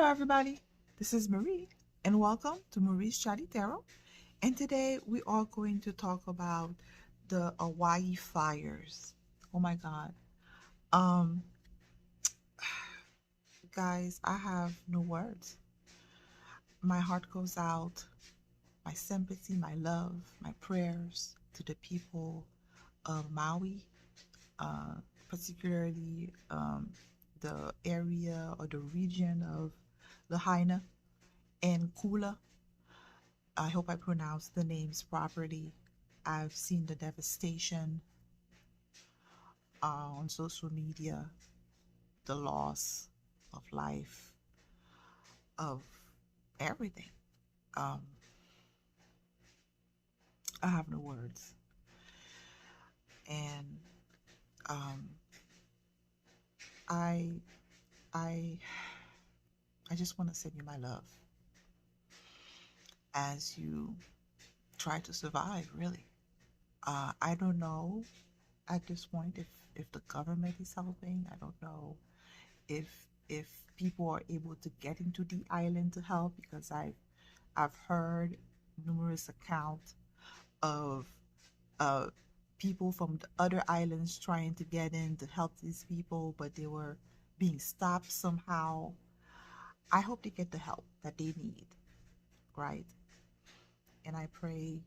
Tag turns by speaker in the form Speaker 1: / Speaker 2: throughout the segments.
Speaker 1: Hello, everybody. This is Marie, and welcome to Marie's Chatty Tarot. And today we are going to talk about the Hawaii fires. Oh my God. Um, guys, I have no words. My heart goes out, my sympathy, my love, my prayers to the people of Maui, uh, particularly the area or the region of Lahaina and Kula. I hope I pronounced the names properly. I've seen the devastation on social media, the loss of life, of everything. Um, I have no words. And um, I, I, I just want to send you my love as you try to survive. Really, I don't know at this point if the government is helping. I don't know if if people are able to get into the island to help, because I've heard numerous accounts of uh people from the other islands trying to get in to help these people, but they were being stopped somehow. I hope they get the help that they need, right? And I pray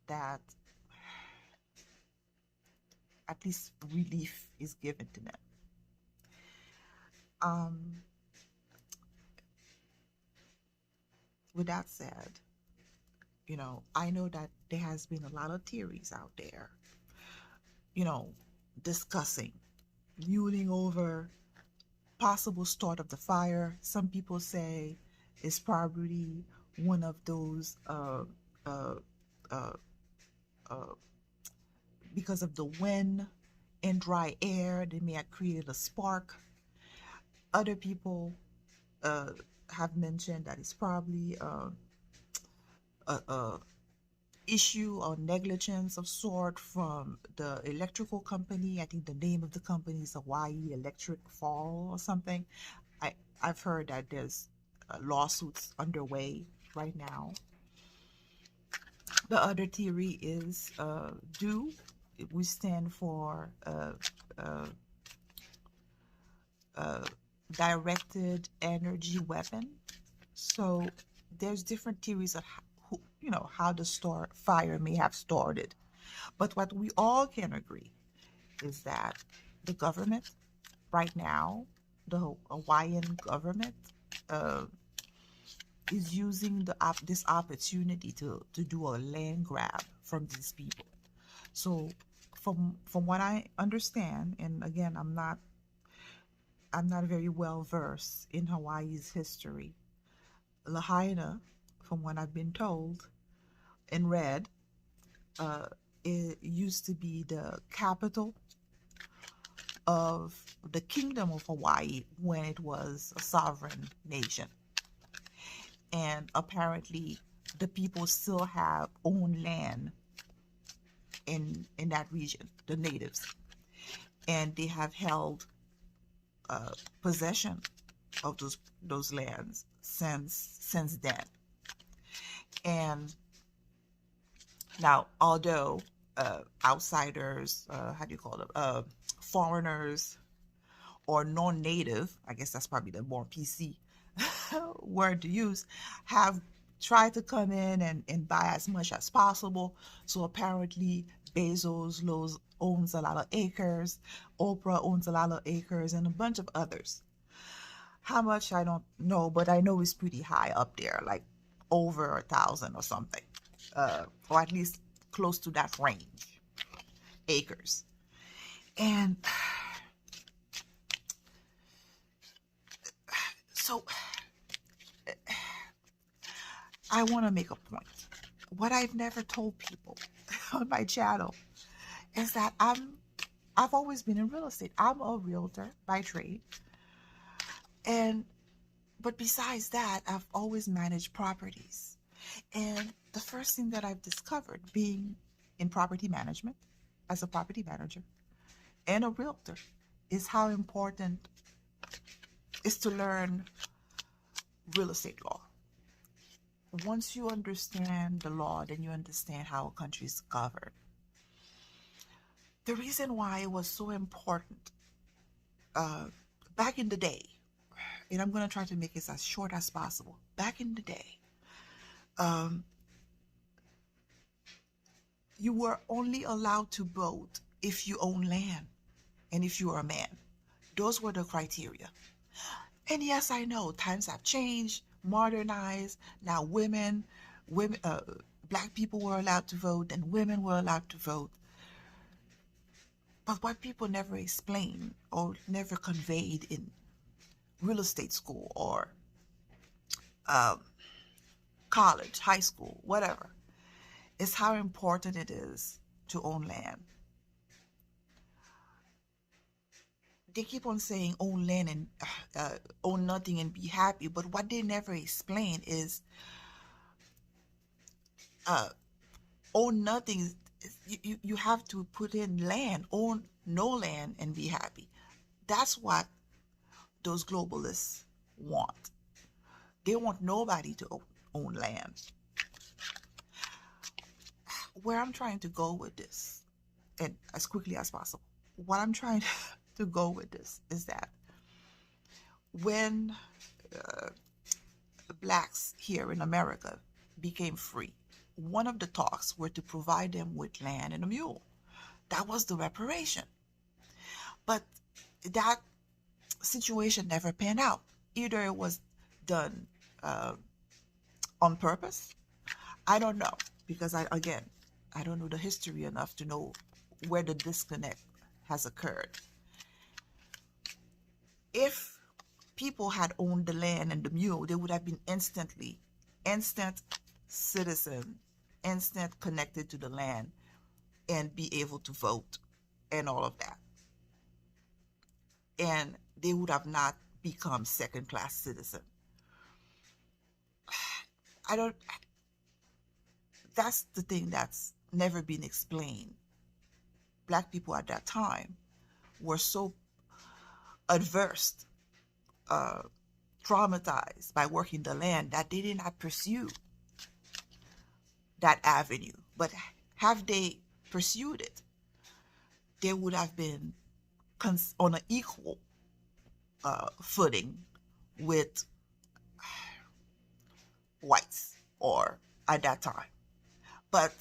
Speaker 1: that at least relief is given to them. Um, with that said, I know that there has been a lot of theories out there, you know, discussing, mulling over possible start of the fire. Some people say it's probably one of those uh, uh, uh, because of the wind and dry air, they may have created a spark. Other people uh, have mentioned that it's probably a issue or negligence of sort from the electrical company. I think the name of the company is Hawaii Electric Fall or something. I've heard that there's lawsuits underway right now. The other theory is do. We stand for uh, directed energy weapon. So there's different theories of how the fire may have started. But what we all can agree is that the government right now, the Hawaiian government, uh, is using this opportunity to do a land grab from these people. So from what I understand, and again, I'm not very well versed in Hawaii's history. Lahaina, from what I've been told and read, uh, it used to be the capital of the Kingdom of Hawaii when it was a sovereign nation. And apparently, the people still have own land in that region, the natives, and they have held possession of those lands since then. And now, although outsiders, how do you call them, foreigners or non-native, I guess that's probably the more PC word to use, have tried to come in and buy as much as possible. So apparently Bezos owns a lot of acres, Oprah owns a lot of acres, and a bunch of others. How much, I don't know, but I know it's pretty high up there, like over 1,000 or something, or at least close to that range, acres. And so I want to make a point. What I've never told people on my channel is that I've always been in real estate. I'm a realtor by trade. But besides that, I've always managed properties. And the first thing that I've discovered being in property management as a property manager and a realtor is how important is to learn real estate law. Once you understand the law, then you understand how a country is governed. The reason why it was so important back in the day, and I'm going to try to make it as short as possible. Back in the day, you were only allowed to vote if you own land and if you are a man. Those were the criteria. And yes, I know times have changed, modernized. Now women, black people were allowed to vote, and women were allowed to vote. But what people never explained or never conveyed in real estate school or college, high school, whatever, is how important it is to own land. They keep on saying own land and own nothing and be happy, but what they never explain is own nothing. You have to put in land, own no land and be happy. That's what those globalists want. They want nobody to own land. Where I'm trying to go with this, and as quickly as possible, what I'm trying to go with this is that when blacks here in America became free, one of the talks were to provide them with land and a mule. That was the reparation. But that situation never panned out. Either it was done on purpose. I don't know, because I don't know the history enough to know where the disconnect has occurred. If people had owned the land and the mule, they would have been instant citizen, instant connected to the land and be able to vote and all of that. And they would have not become second-class citizen. That's the thing that's never been explained. Black people at that time were so adverse, traumatized by working the land that they did not pursue that avenue. But have they pursued it, they would have been on an equal footing with whites or at that time. But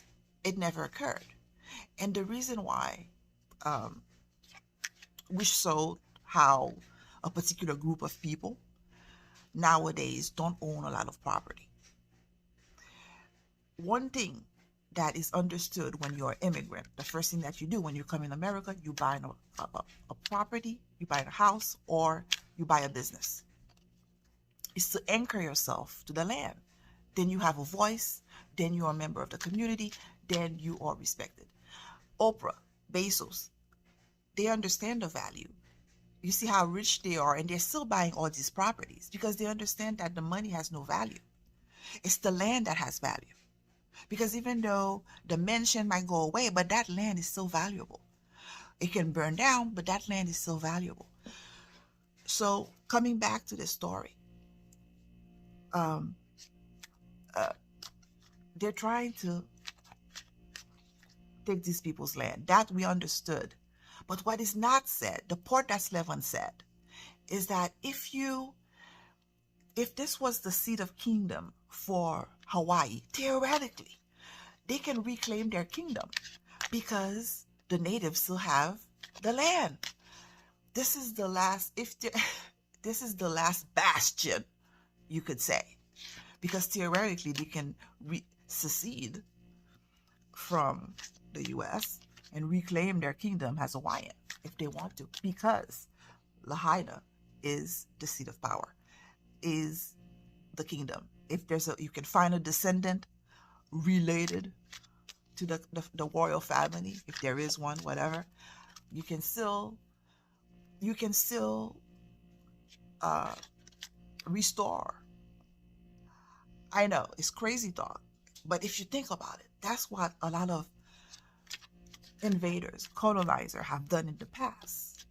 Speaker 1: it never occurred. And the reason why we showed how a particular group of people nowadays don't own a lot of property. One thing that is understood when you're an immigrant, the first thing that you do when you come in America, you buy a property, you buy a house, or you buy a business. It's to anchor yourself to the land. Then you have a voice, then you're a member of the community, then you are respected. Oprah, Bezos, they understand the value. You see how rich they are, and they're still buying all these properties because they understand that the money has no value. It's the land that has value. Because even though the mansion might go away, but that land is still valuable. It can burn down, but that land is still valuable. So coming back to this story, they're trying to take these people's land. That we understood. But what is not said, the part that's left unsaid, is that if this was the seat of kingdom for Hawaii, theoretically, they can reclaim their kingdom because the natives still have the land. This is the last, this is the last bastion, you could say, because theoretically they can secede from the U.S. and reclaim their kingdom as Hawaiian if they want to, because Lahaina is the seat of power, is the kingdom. If you can find a descendant related to the royal family, if there is one, whatever, you can still restore. I know it's crazy talk, but if you think about it, that's what a lot of invaders, colonizers have done in the past.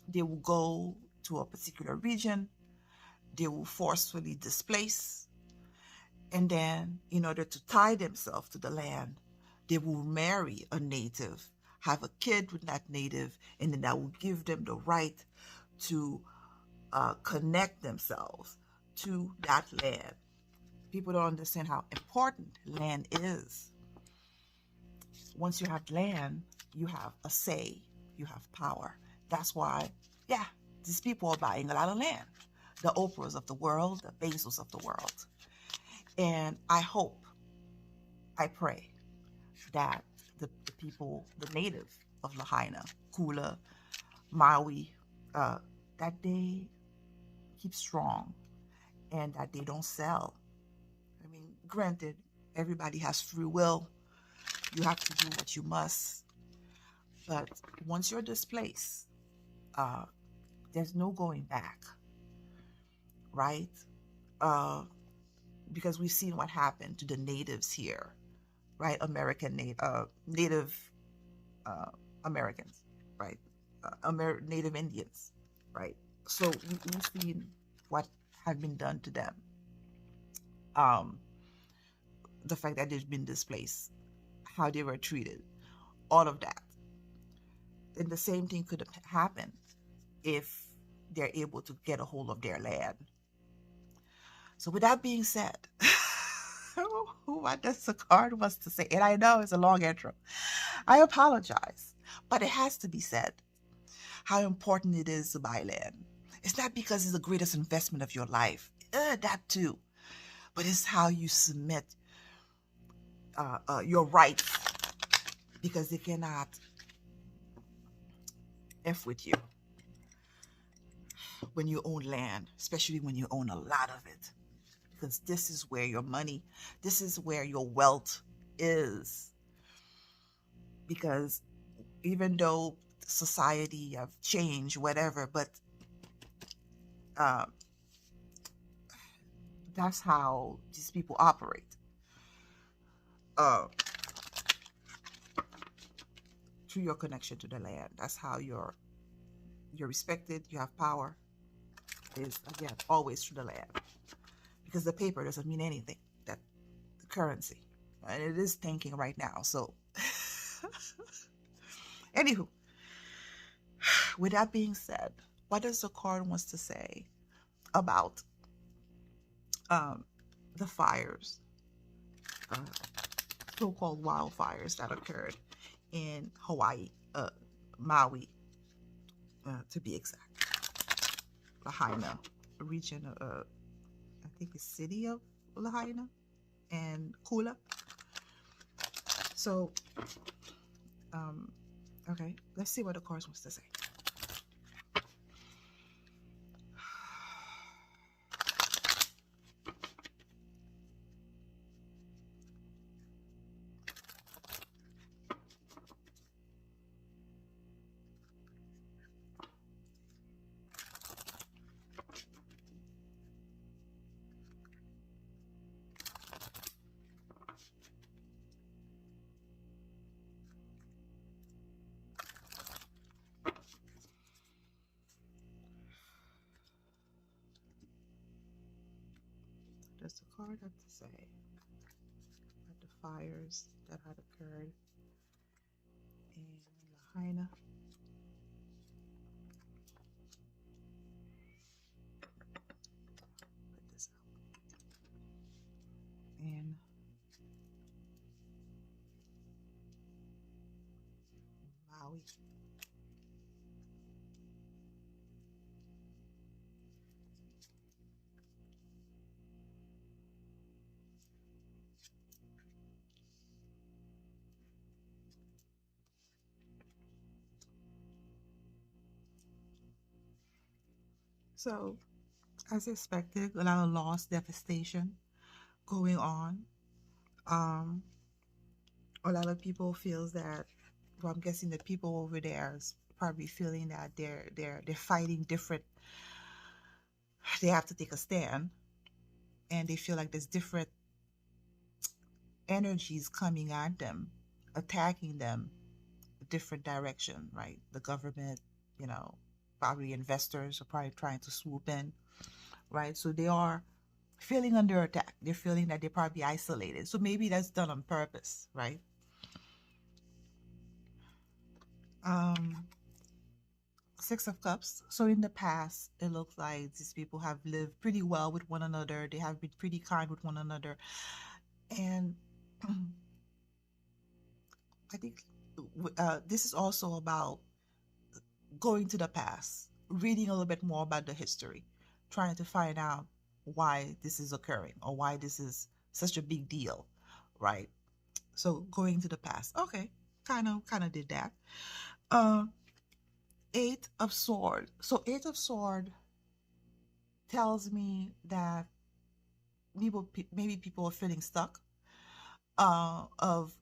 Speaker 1: They will go to a particular region, They will forcefully displace, and then in order to tie themselves to the land, they will marry a native, have a kid with that native, and then that will give them the right to connect themselves to that land. People don't understand how important land is. Once you have land, you have a say, you have power. That's why, yeah, these people are buying a lot of land. The Oprahs of the world, the Bezos of the world. And I hope, I pray that the people, the native of Lahaina, Kula, Maui, that they keep strong and that they don't sell. I mean, granted, everybody has free will. You have to do what you must. But once you're displaced, uh, there's no going back, right? Uh, because we've seen what happened to the natives here, right? Native uh, Americans, right? Native Indians, right? So we've seen what had been done to them. Um, the fact that they've been displaced, how they were treated, all of that. And the same thing could have happened if they're able to get a hold of their land. So with that being said, what does the card wants to say? And I know it's a long intro. I apologize, but it has to be said how important it is to buy land. It's not because it's the greatest investment of your life, that too, but it's how you submit your rights, because they cannot F with you when you own land, especially when you own a lot of it, because this is where your money, this is where your wealth is. Because even though society have changed, whatever, but uh, that's how these people operate. Through your connection to the land, that's how you're respected. You have power. Is again always through the land, because the paper doesn't mean anything. That the currency, and it is tanking right now. So, anywho, with that being said, what does the card wants to say about the fires, uh, so-called wildfires that occurred in Hawaii, Maui, to be exact, Lahaina region, I think it's city of Lahaina and Kula. So, okay, let's see what the cards wants to say. Does the card have to say about the fires that had occurred in Lahaina? Put this out. In Maui. So, as expected, a lot of loss, devastation going on. A lot of people feels that, well, I'm guessing the people over there is probably feeling that they're fighting different. They have to take a stand, and they feel like there's different energies coming at them, attacking them, different direction, right? The government, you know, probably investors are probably trying to swoop in, right? So they are feeling under attack. They're feeling that they're probably isolated. So maybe that's done on purpose, right? Um, Six of Cups. So in the past, it looks like these people have lived pretty well with one another. They have been pretty kind with one another. And I think this is also about going to the past, reading a little bit more about the history, trying to find out why this is occurring or why this is such a big deal, right? So going to the past. Okay, kind of did that. Uh, Eight of Sword. So Eight of Sword tells me that maybe people are feeling stuck, of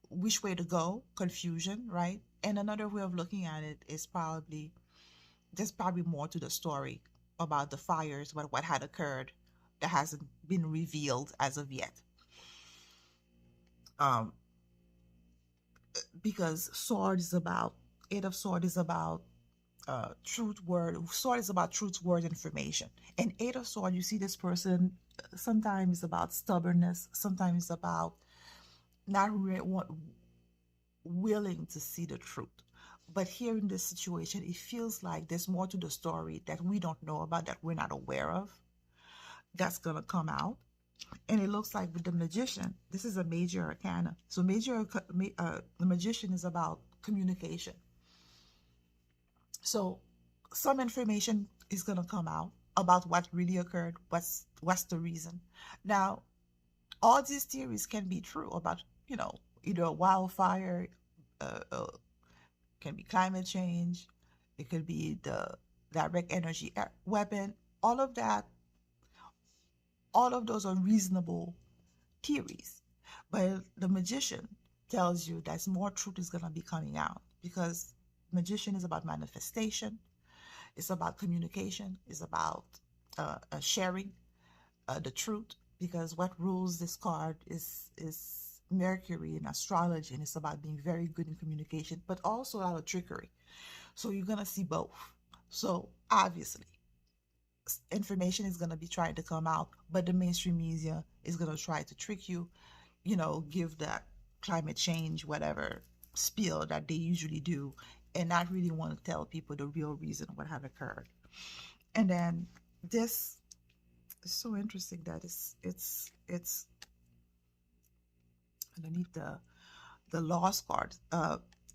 Speaker 1: which way to go, confusion, right? And another way of looking at it is probably there's probably more to the story about the fires, what had occurred that hasn't been revealed as of yet. Um, because sword is about Eight of Sword is about truth word. Sword is about truth word information. And Eight of Sword, you see this person sometimes about stubbornness, sometimes about not willing to see the truth. But here in this situation, it feels like there's more to the story that we don't know about, that we're not aware of, that's going to come out. And it looks like with the Magician, this is a major arcana. So the Magician is about communication. So some information is going to come out about what really occurred, what's the reason. Now, all these theories can be true about, either a wildfire, can be climate change, it could be the direct energy weapon. All of that, all of those are reasonable theories. But the Magician tells you that more truth is going to be coming out, because Magician is about manifestation, it's about communication, it's about sharing the truth, because what rules this card is Mercury in astrology, and it's about being very good in communication, but also a lot of trickery. So you're gonna see both. So obviously, information is gonna be trying to come out, but the mainstream media is gonna try to trick you, give that climate change, whatever spiel that they usually do, and not really want to tell people the real reason what had occurred. And then this is so interesting that it's underneath the lost card.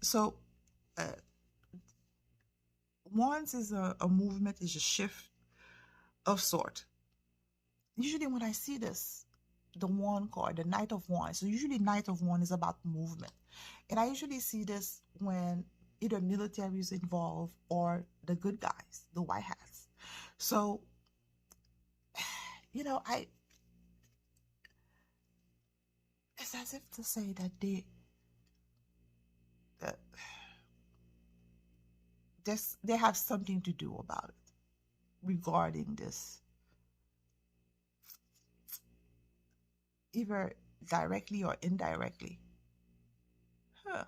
Speaker 1: So uh, wands is a movement, is a shift of sort. Usually when I see this, the wand card, the Knight of Wands. So usually Knight of Wands is about movement. And I usually see this when either military is involved or the good guys, the white hats. So, I it's as if to say that uh, they have something to do about it regarding this, either directly or indirectly. Huh.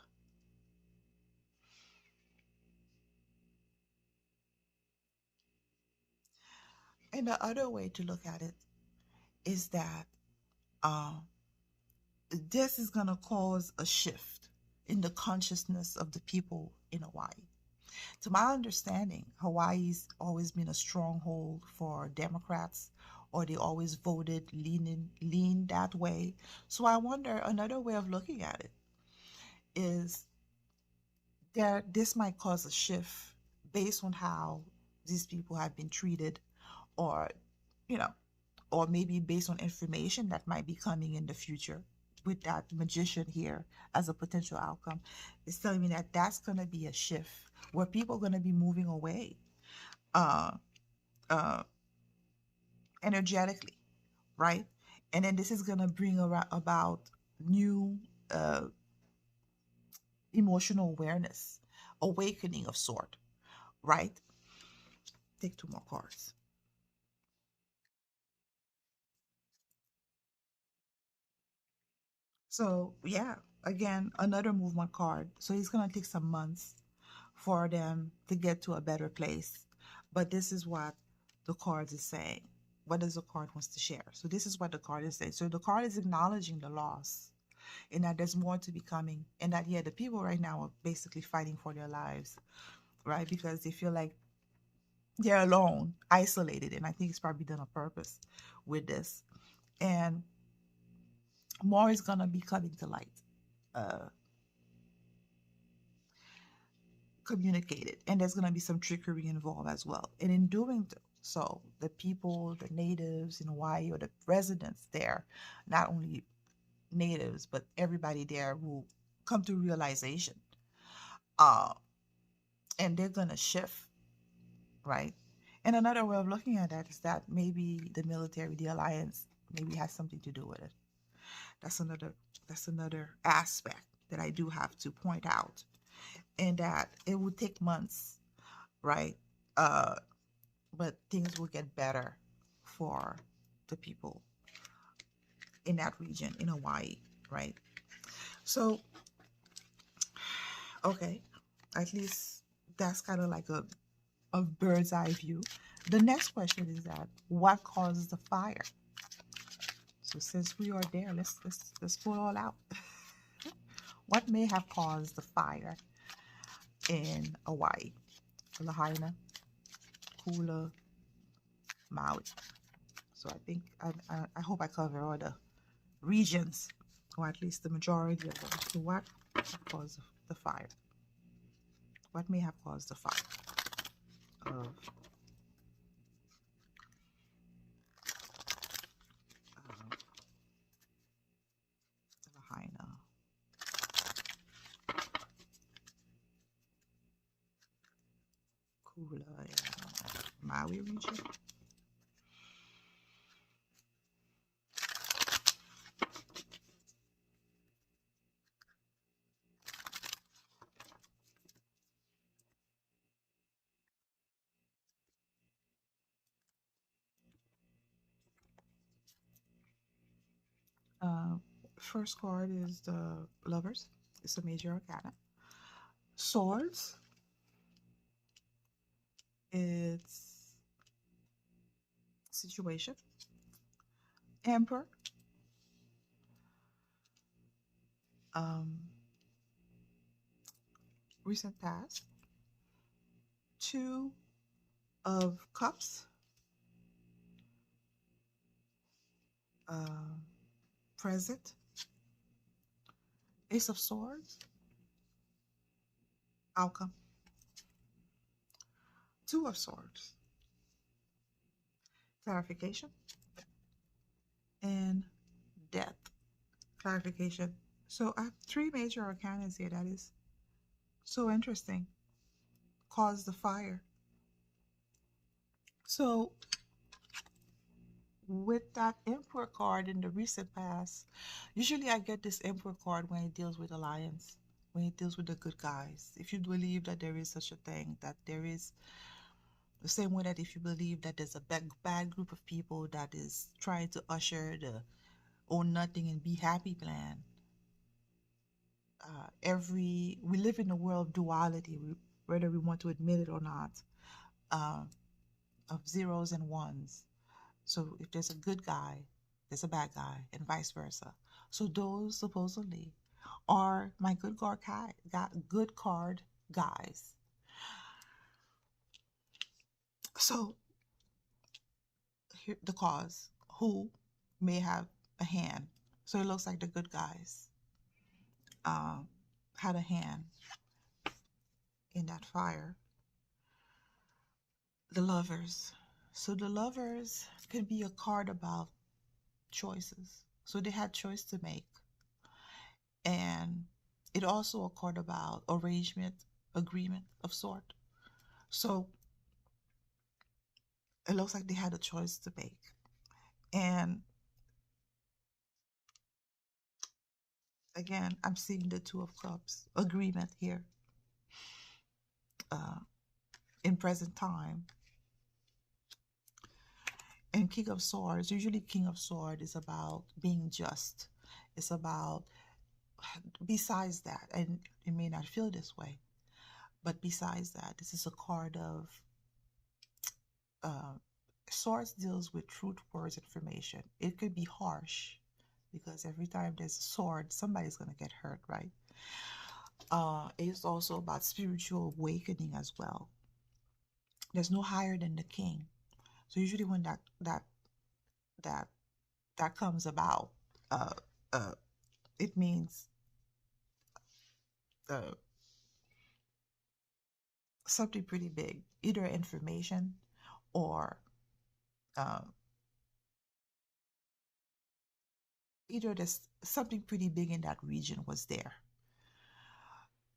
Speaker 1: And the other way to look at it is that um, this is going to cause a shift in the consciousness of the people in Hawaii. To my understanding, Hawaii's always been a stronghold for Democrats, or they always voted lean that way. So I wonder, another way of looking at it is that this might cause a shift based on how these people have been treated, or you know or maybe based on information that might be coming in the future with that Magician here as a potential outcome. It's telling me that that's going to be a shift where people are going to be moving away uh, uh, energetically, right? And then this is going to bring about new uh, emotional awareness, awakening of sort, right? Take two more cards. So yeah, again, another movement card. So it's gonna take some months for them to get to a better place. But this is what the cards is saying. what does the card wants to share? So this is what the card is saying. So the card is acknowledging the loss, and that there's more to be coming, and that, yeah, the people right now are basically fighting for their lives, right? Because they feel like they're alone, isolated, and I think it's probably done on purpose with this. And more is gonna be coming to light, uh, communicated, and there's gonna be some trickery involved as well. And in doing so, the people, the natives in Hawaii, or the residents there, not only natives but everybody there, will come to realization, uh, and they're gonna shift, right? And another way of looking at that is that maybe the military, the alliance, maybe has something to do with it. That's another aspect that I do have to point out, and that it would take months, right? Uh, but things will get better for the people in that region in Hawaii, right? So, okay, at least that's kind of like a bird's eye view. The next question is that what causes the fire? So since we are there, let's pull it all out. What may have caused the fire in Hawaii? Lahaina, Kula, Maui. So I think I hope I cover all the regions, or at least the majority of them. So what caused the fire? What may have caused the fire of Lahaina, Kula, and Maui region? Uh, First card is the Lovers. It's a major arcana. Swords. It's situation. Emperor. Um, Recent past. Two of Cups. Uh, Present. Ace of Swords. Outcome. Two of Swords. Clarification. And Death. Clarification. So I have three major arcana here. That is so interesting. Cause the fire. So with that Emperor card in the recent past, usually I get this Emperor card when it deals with alliance, when it deals with the good guys. If you believe that there is such a thing, that there is the same way that if you believe that there's a bad group of people that is trying to usher the own nothing and be happy plan. We live in a world of duality, whether we want to admit it or not, uh, of zeros and ones. So if there's a good guy, there's a bad guy, and vice versa. So those supposedly are my good card guys. So here, the cause, who may have a hand. So it looks like the good guys um, had a hand in that fire. The Lovers. So the Lovers could be a card about choices. So they had choice to make. And it also a card about arrangement, agreement of sort. So it looks like they had a choice to make. And again, I'm seeing the Two of Cups, agreement here uh, in present time. And King of Swords, usually King of Swords is about being just. It's about, besides that, and it may not feel this way, but besides that, this is a card of Swords deals with truth, words, information. It could be harsh because every time there's a sword, somebody's gonna get hurt, right? It's also about spiritual awakening as well. There's no higher than the king. So usually when that that comes about, uh, uh, it means uh, something pretty big, either information or uh, either there's something pretty big in that region was there,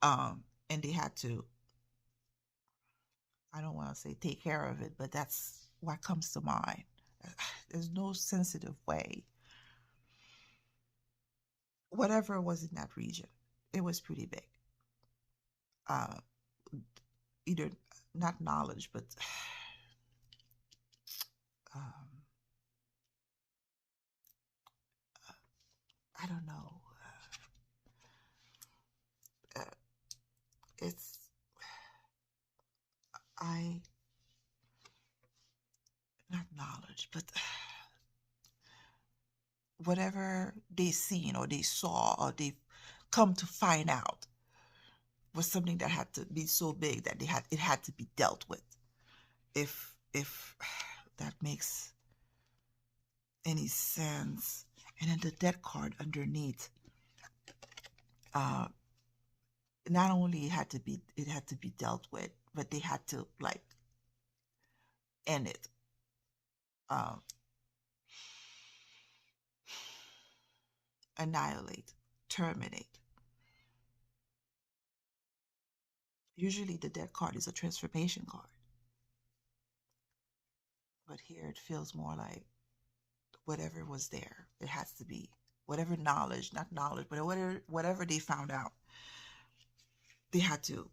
Speaker 1: and they had to, I don't want to say take care of it, but that's what comes to mind. There's no sensitive way. Whatever was in that region, it was pretty big. Uh, Either not knowledge, but um, I don't know. Uh, it's I not knowledge, but whatever they seen or they saw or they come to find out was something that had to be so big that it had to be dealt with. If that makes any sense. And then the death card underneath, uh, not only it had to be dealt with, but they had to like end it. Uh, Annihilate, terminate. Usually the death card is a transformation card. But here it feels more like whatever was there, it has to be whatever knowledge, not knowledge, but whatever they found out, they had to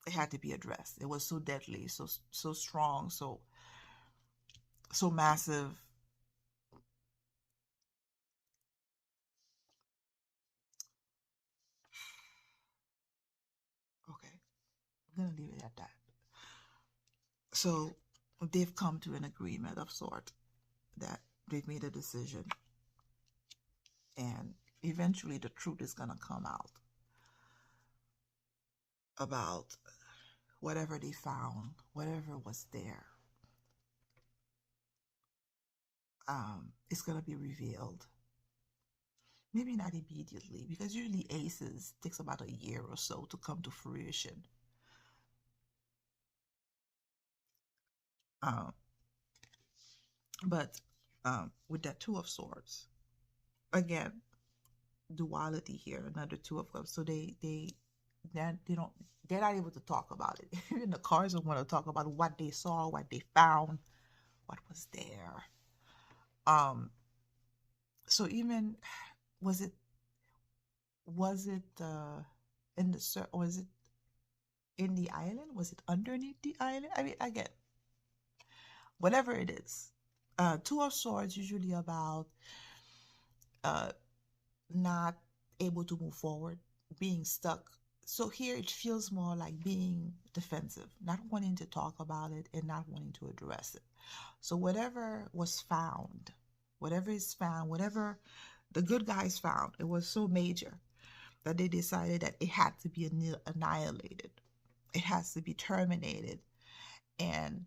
Speaker 1: it had to be addressed. It was so deadly, so strong, so massive. Okay, I'm gonna leave it at that. So they've come to an agreement of sort that they've made a decision, and eventually the truth is gonna come out about whatever they found, whatever was there. It's gonna be revealed. Maybe not immediately, because usually aces takes about a year or so to come to fruition. Um, but with that two of swords, again, duality here, another two of cups. So they don't they're not able to talk about it. Even the cards don't want to talk about what they saw, what they found, what was there. Um, so even was it was it in the was it in the island? Was it underneath the island? I mean, again, whatever it is. Two of swords usually about uh not able to move forward, being stuck. So here it feels more like being defensive, not wanting to talk about it and not wanting to address it. So whatever was found, whatever is found, whatever the good guys found, it was so major that they decided that it had to be annihilated. It has to be terminated, and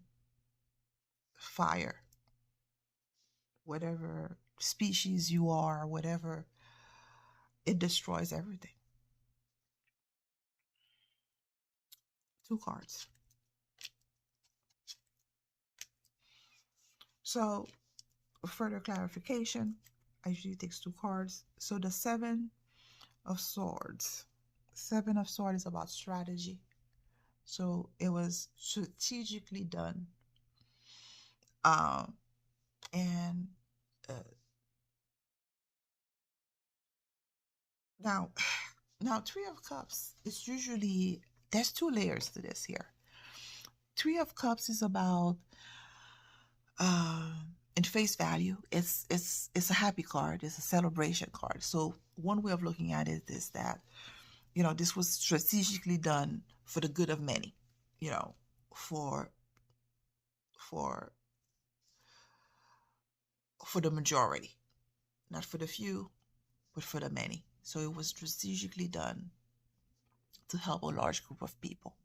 Speaker 1: fire, whatever species you are, whatever, it destroys everything. Two cards. So further clarification, I usually takes two cards. So the Seven of Swords. Seven of Swords is about strategy. So it was strategically done. Um, and uh, now, now Three of Cups is usually, there's two layers to this here. Three of Cups is about uh, in face value, it's a happy card. It's a celebration card. So one way of looking at it is that this was strategically done for the good of many. You know, for for for the majority, not for the few, but for the many. So it was strategically done to help a large group of people.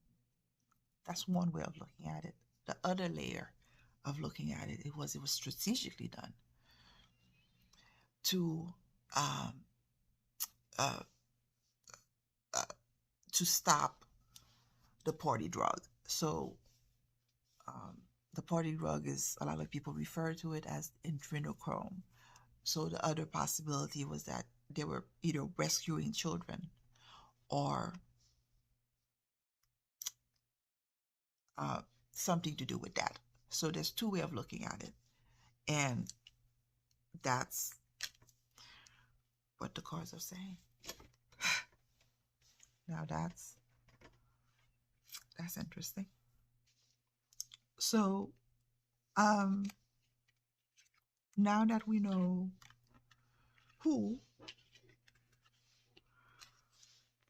Speaker 1: That's one way of looking at it. The other layer of looking at it, it was strategically done to um, uh, uh, to stop the party drug. So um, the party drug is, a lot of people refer to it as adrenochrome. So the other possibility was that they were either rescuing children or uh, something to do with that. So there's two ways of looking at it, and that's what the cards are saying. Now that's interesting. So now that we know who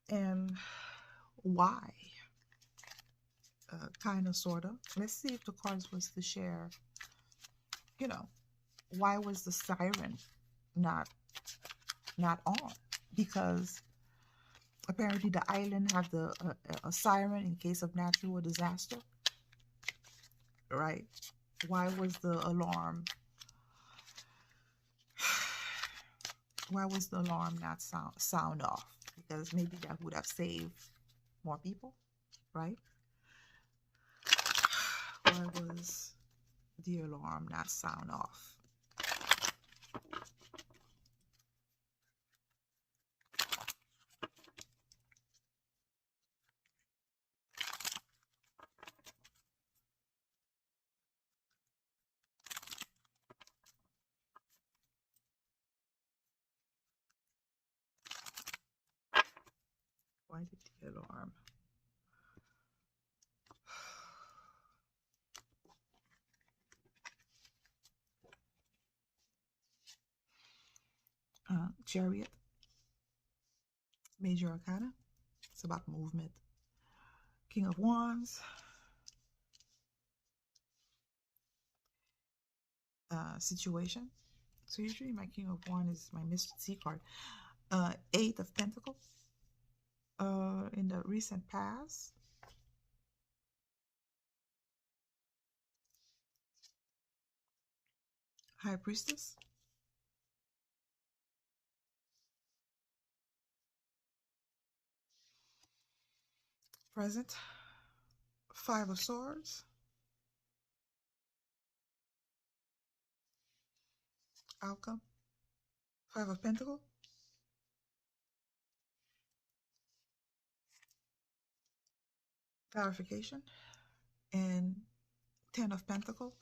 Speaker 1: and why, kind of, sort of, let's see if the cards was to share, why was the siren not on? Because apparently the island have a siren in case of natural disaster, right? Why was the alarm not sound off? Because maybe that would have saved more people, right? Why was the alarm not sound off? Why did the alarm? Chariot, Major Arcana. It's about movement. King of Wands. Situation. So usually my King of Wands is my Mr. C card. Eight of Pentacles. In the recent past. High Priestess. Present. Five of Swords. Outcome. Five of Pentacles. Clarification. And Ten of Pentacles.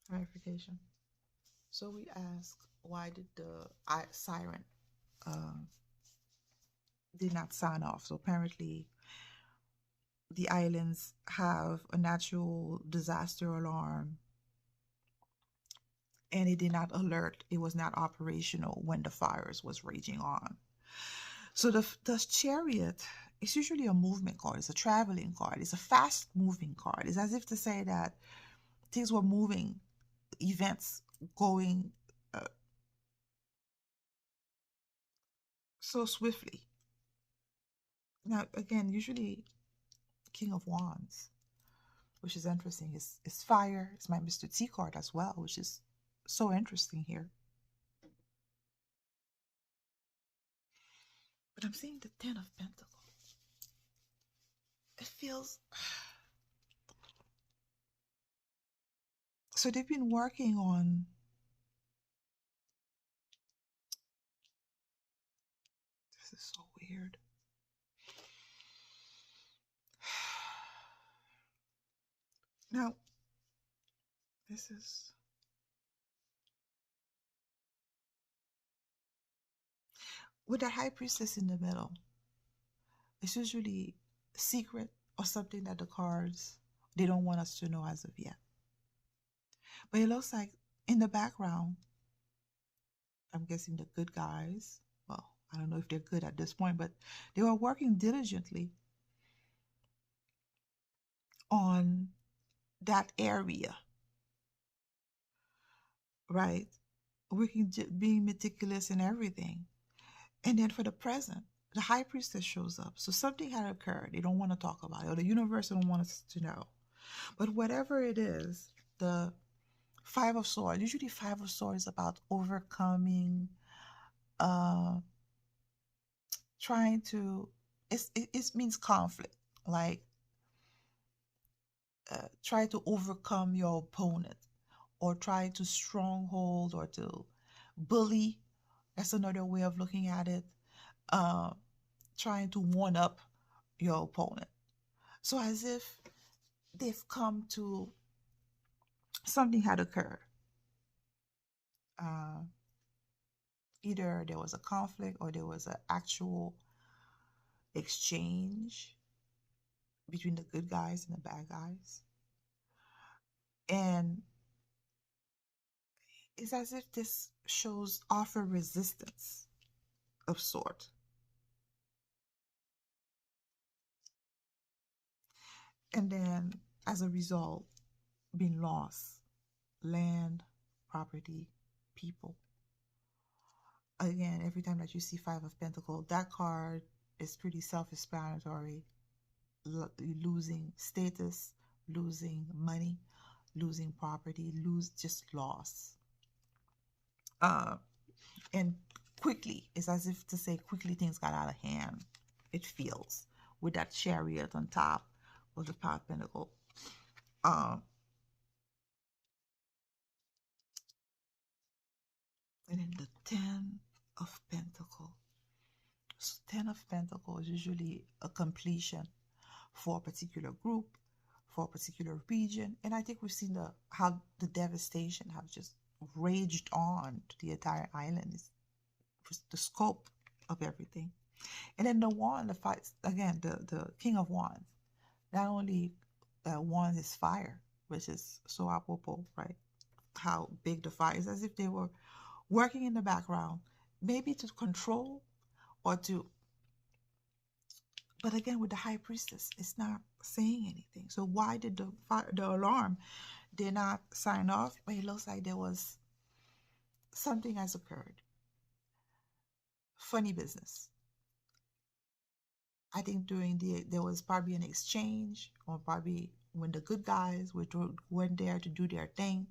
Speaker 1: Clarification. So we ask, why did the siren did not sound off? So apparently the islands have a natural disaster alarm, and it did not alert. It was not operational when the fires was raging on. So the Chariot is usually a movement card. It's a traveling card. It's a fast moving card. It's as if to say that things were moving, events going so swiftly. Now, again, usually King of Wands, which is interesting, is fire. It's my Mr. T card as well, which is so interesting here. But I'm seeing the Ten of Pentacles. It feels... So they've been working on... This is so weird. Now, this is... With the High Priestess in the middle, it's usually secret or something that the cards, they don't want us to know as of yet. But it looks like in the background, I'm guessing the good guys, well, I don't know if they're good at this point, but they were working diligently on that area right? Working, being meticulous in everything. And then for the present, the high priestess shows up. So something had occurred. They don't want to talk about it, or the universe don't want us to know. But whatever it is, the Five of Swords, usually Five of Swords is about overcoming, uh, trying to, it means conflict. Like, try to overcome your opponent, or try to stronghold, or to bully. That's another way of looking at it. Uh, Trying to one up your opponent. So as if they've come to, something had occurred. Uh, Either there was a conflict, or there was an actual exchange between the good guys and the bad guys. And it's as if this shows offer resistance of sort. And then as a result, being lost, land, property, people. Again, every time that you see Five of Pentacles, that card is pretty self-explanatory. Losing status, losing money, losing property, just loss. And quickly, it's as if to say quickly things got out of hand. It feels, with that Chariot on top of the Five of Pentacles. And then the Ten of Pentacles. So Ten of Pentacles is usually a completion for a particular group, for a particular region. And I think we've seen how the devastation have just raged on to the entire island. Is the scope of everything. And then the wand, the fight again, the King of Wands. Not only wands is fire, which is so apropos, right? How big the fire is, as if they were working in the background, maybe to control, or to, but again, with the high priestess, it's not saying anything. So why did the alarm did not sign off? But it looks like there was something has occurred. Funny business. I think there was probably an exchange, or probably when the good guys went there to do their thing.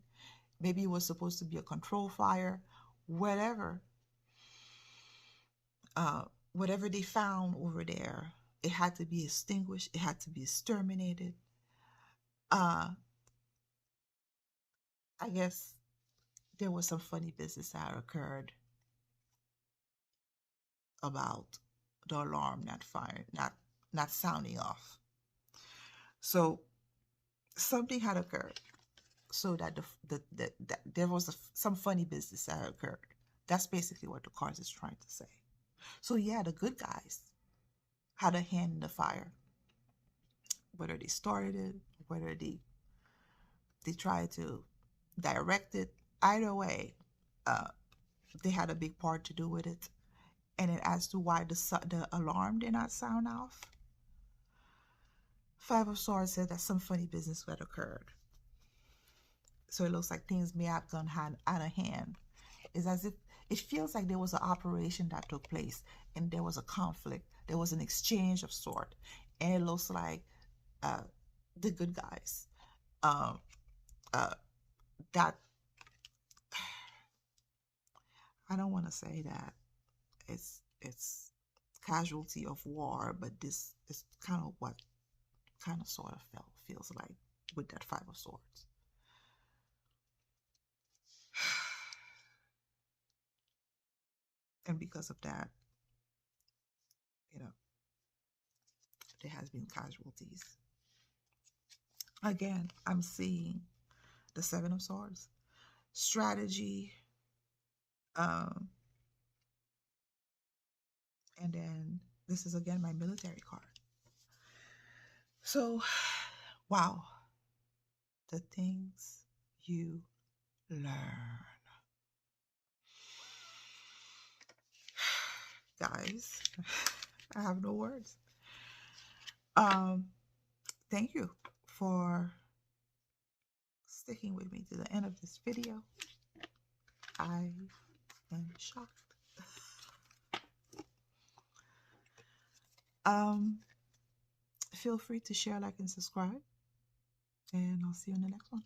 Speaker 1: Maybe it was supposed to be a control fire, whatever. Whatever they found over there, it had to be extinguished. It had to be exterminated. I guess there was some funny business that occurred about the alarm not sounding off. So something had occurred, so that that there was some funny business that occurred. That's basically what the cards is trying to say. So yeah, the good guys had a hand in the fire, whether they started it, whether they tried to direct it. Either way, uh, they had a big part to do with it. And then as to why the alarm did not sound off, Five of Swords said that some funny business had occurred. So it looks like things may have gone out of hand. It's as if it feels like there was an operation that took place, and there was a conflict. There was an exchange of sort, and it looks like the good guys um, uh, that I don't want to say that it's casualty of war, but this is kind of what kind of sort of feels like with that Five of Swords. And because of that, you know, there has been casualties. Again, I'm seeing the Seven of Swords, strategy, um, and then this is again my military card. So, wow, the things you learn. Guys, I have no words. Thank you for sticking with me to the end of this video. I am shocked. Feel free to share, like, and subscribe, and I'll see you in the next one.